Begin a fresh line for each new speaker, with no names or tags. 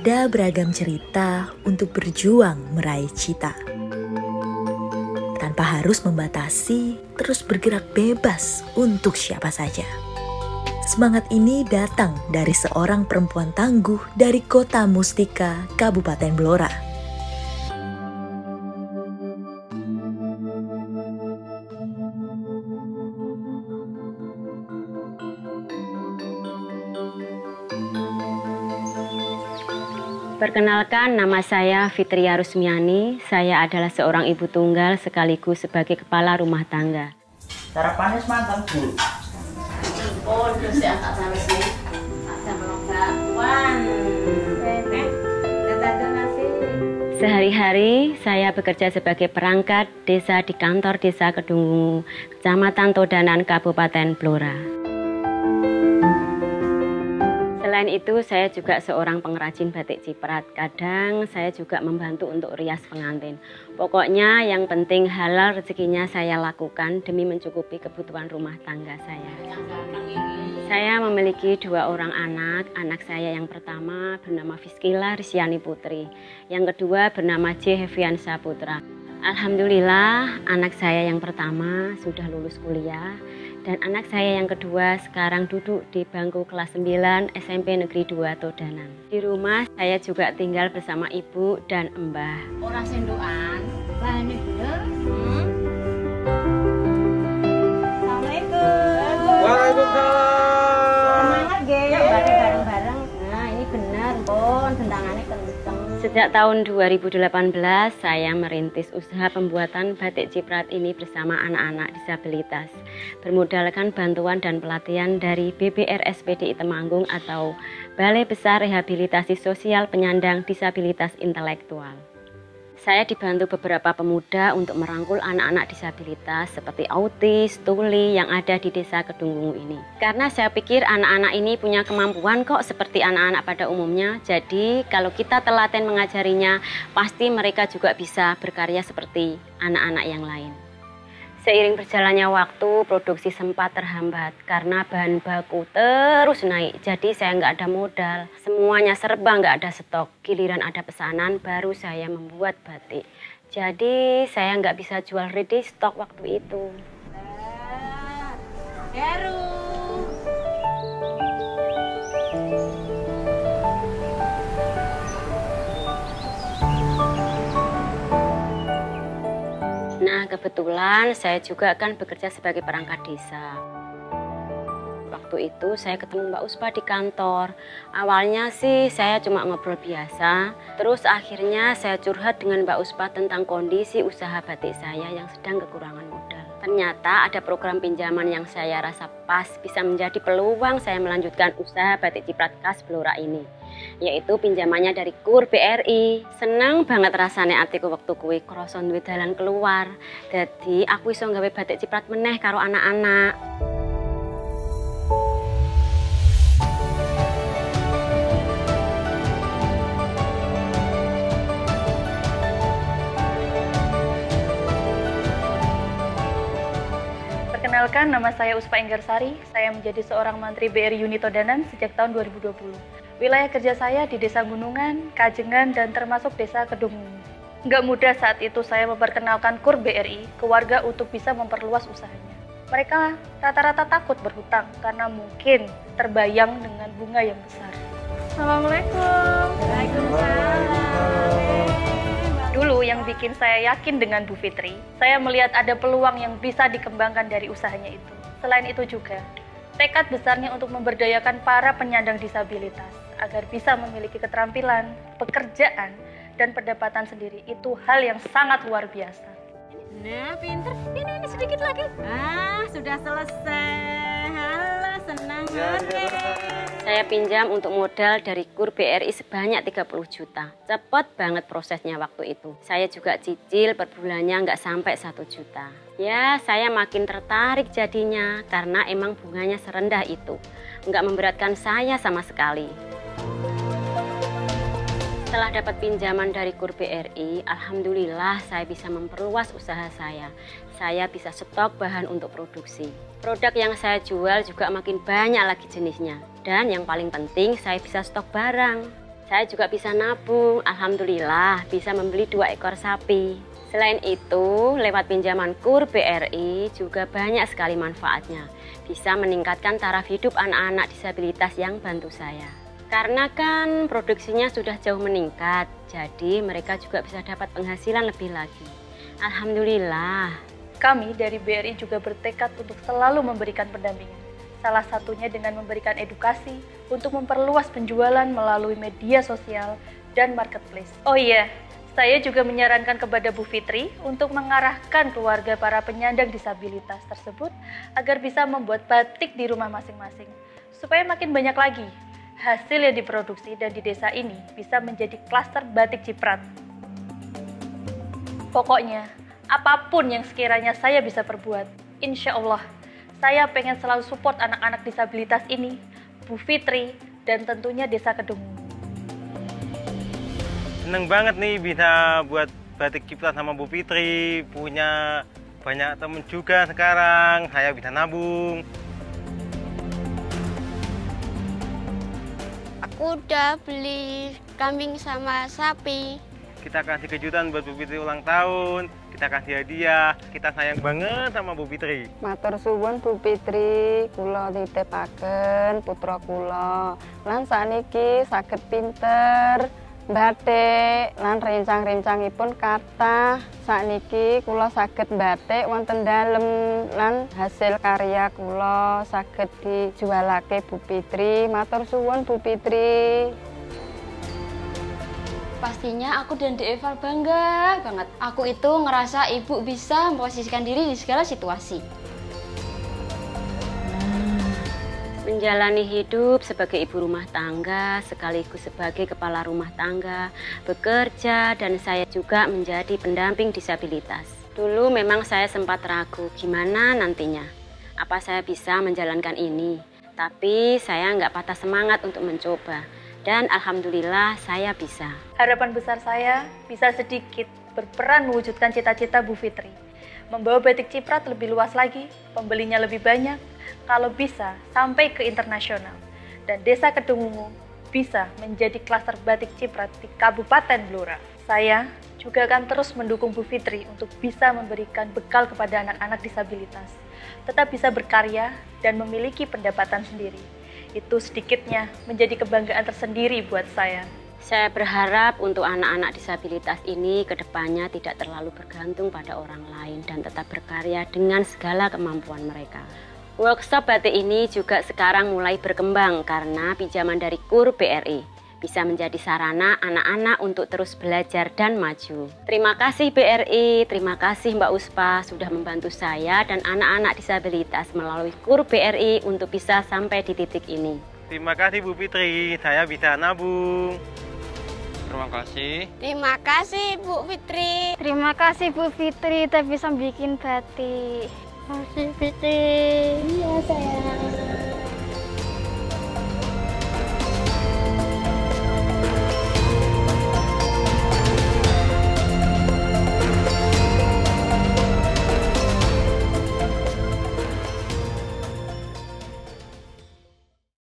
Ada beragam cerita untuk berjuang meraih cita. Tanpa harus membatasi, terus bergerak bebas untuk siapa saja. Semangat ini datang dari seorang perempuan tangguh dari Kota Mustika, Kabupaten Blora.
Perkenalkan, nama saya Fitria Rusmiani. Saya adalah seorang ibu tunggal sekaligus sebagai kepala rumah tangga.
Sarapannya semantap, Bu.
Oh, terus ya Kak Sarsi. Ada melonggakwan. Sehari-hari saya bekerja sebagai perangkat desa di kantor Desa Kedungunu, Kecamatan Todanan, Kabupaten Blora. Selain itu, saya juga seorang pengrajin batik ciprat. Kadang saya juga membantu untuk rias pengantin. Pokoknya yang penting halal rezekinya saya lakukan demi mencukupi kebutuhan rumah tangga saya. Saya memiliki 2 orang anak. Anak saya yang pertama bernama Fiskila Risyani Putri. Yang kedua bernama J. Heviansa Putra. Alhamdulillah, anak saya yang pertama sudah lulus kuliah. Dan anak saya yang kedua sekarang duduk di bangku kelas 9 SMP Negeri 2 Todanan. Di rumah saya juga tinggal bersama ibu dan mbah.
Orang sendokan, bahannya bener. Assalamualaikum.
Waalaikumsalam.
Semangat ge. Bareng-bareng. Nah, ini bener, pon bentangannya kenceng.
Sejak tahun 2018 saya merintis usaha pembuatan batik ciprat ini bersama anak-anak disabilitas. Bermodalkan bantuan dan pelatihan dari BBRS PDI Temanggung atau Balai Besar Rehabilitasi Sosial Penyandang Disabilitas Intelektual. Saya dibantu beberapa pemuda untuk merangkul anak-anak disabilitas seperti autis, tuli yang ada di Desa Kedungunu ini. Karena saya pikir anak-anak ini punya kemampuan kok seperti anak-anak pada umumnya. Jadi kalau kita telaten mengajarinya, pasti mereka juga bisa berkarya seperti anak-anak yang lain. Seiring berjalannya waktu, produksi sempat terhambat karena bahan baku terus naik. Jadi saya nggak ada modal, semuanya serba nggak ada stok. Giliran ada pesanan, baru saya membuat batik. Jadi saya nggak bisa jual ready stock waktu itu.
Heru.
Nah, kebetulan saya juga kan bekerja sebagai perangkat desa. Waktu itu saya ketemu Mbak Uspa di kantor. Awalnya sih saya cuma ngobrol biasa. Terus akhirnya saya curhat dengan Mbak Uspa tentang kondisi usaha batik saya yang sedang kekurangan modal. Ternyata ada program pinjaman yang saya rasa pas bisa menjadi peluang saya melanjutkan usaha batik ciprat khas Blora ini. Yaitu pinjamannya dari KUR BRI. Senang banget rasanya atiku waktu kuwi krasa duwe dalan keluar. Dadi aku iso gawe batik ciprat meneh karo anak-anak.
Perkenalkan, nama saya Uspa Enggarsari. Saya menjadi seorang mantri BRI Unit Todanan sejak tahun 2020. Wilayah kerja saya di Desa Gunungan, Kajengan, dan termasuk Desa Kedungunu. Nggak mudah saat itu saya memperkenalkan KUR BRI ke warga untuk bisa memperluas usahanya. Mereka rata-rata takut berhutang karena mungkin terbayang dengan bunga yang besar. Assalamualaikum.
Waalaikumsalam.
Dulu yang bikin saya yakin dengan Bu Fitri, saya melihat ada peluang yang bisa dikembangkan dari usahanya itu. Selain itu juga, tekad besarnya untuk memberdayakan para penyandang disabilitas agar bisa memiliki keterampilan, pekerjaan, dan pendapatan sendiri itu hal yang sangat luar biasa.
Nah, pinter. Ini sedikit lagi. Ah, sudah selesai. Halo, senang banget.
Saya pinjam untuk modal dari KUR BRI sebanyak 30 juta. Cepat banget prosesnya waktu itu. Saya juga cicil per bulannya nggak sampai 1 juta. Ya, saya makin tertarik jadinya karena emang bunganya serendah itu. Nggak memberatkan saya sama sekali. Setelah dapat pinjaman dari KUR BRI, alhamdulillah saya bisa memperluas usaha saya. Saya bisa stok bahan untuk produksi. Produk yang saya jual juga makin banyak lagi jenisnya. Dan yang paling penting, saya bisa stok barang. Saya juga bisa nabung, alhamdulillah bisa membeli 2 ekor sapi. Selain itu, lewat pinjaman KUR BRI juga banyak sekali manfaatnya. Bisa meningkatkan taraf hidup anak-anak disabilitas yang bantu saya. Karena kan produksinya sudah jauh meningkat, jadi mereka juga bisa dapat penghasilan lebih lagi. Alhamdulillah.
Kami dari BRI juga bertekad untuk selalu memberikan pendampingan. Salah satunya dengan memberikan edukasi untuk memperluas penjualan melalui media sosial dan marketplace. Oh iya, saya juga menyarankan kepada Bu Fitri untuk mengarahkan keluarga para penyandang disabilitas tersebut agar bisa membuat batik di rumah masing-masing, supaya makin banyak lagi hasil yang diproduksi dan di desa ini bisa menjadi klaster batik Ciprat. Pokoknya, apapun yang sekiranya saya bisa perbuat, insya Allah, saya pengen selalu support anak-anak disabilitas ini, Bu Fitri, dan tentunya Desa Kedungu.
Seneng banget nih bisa buat batik Ciprat sama Bu Fitri, punya banyak temen juga sekarang, saya bisa nabung.
Aku udah beli kambing sama sapi.
Kita kasih kejutan buat Bu Fitri ulang tahun, kita kasih hadiah, kita sayang banget sama Bu Fitri.
Matur suwun Bu Fitri, kula titipaken putra kula. Lan saniki saged pinter batik lan rencang-rencangipun kathah. Sakniki kula saged batik wonten dalem lan hasil karya kula saged dijualake Bu Fitri. Matur suwun Bu Fitri.
Pastinya aku dan Dek Eval bangga banget. Aku itu ngerasa ibu bisa memposisikan diri di segala situasi.
Menjalani hidup sebagai ibu rumah tangga, sekaligus sebagai kepala rumah tangga, bekerja, dan saya juga menjadi pendamping disabilitas. Dulu memang saya sempat ragu gimana nantinya, apa saya bisa menjalankan ini. Tapi saya nggak patah semangat untuk mencoba. Dan alhamdulillah saya bisa.
Harapan besar saya bisa sedikit berperan mewujudkan cita-cita Bu Fitri. Membawa batik Ciprat lebih luas lagi, pembelinya lebih banyak, kalau bisa sampai ke internasional. Dan Desa Kedungu bisa menjadi klaster batik Ciprat di Kabupaten Blora. Saya juga akan terus mendukung Bu Fitri untuk bisa memberikan bekal kepada anak-anak disabilitas. Tetap bisa berkarya dan memiliki pendapatan sendiri. Itu sedikitnya menjadi kebanggaan tersendiri buat saya.
Saya berharap untuk anak-anak disabilitas ini ke depannya tidak terlalu bergantung pada orang lain dan tetap berkarya dengan segala kemampuan mereka. Workshop batik ini juga sekarang mulai berkembang karena pinjaman dari KUR BRI. Bisa menjadi sarana anak-anak untuk terus belajar dan maju. Terima kasih BRI, terima kasih Mbak Uspa sudah membantu saya dan anak-anak disabilitas melalui KUR BRI untuk bisa sampai di titik ini.
Terima kasih Bu Fitri, saya bisa nabung.
Terima kasih.
Terima kasih Bu Fitri.
Terima kasih Bu Fitri, kita bisa bikin batik. Terima kasih Fitri.
Iya sayang.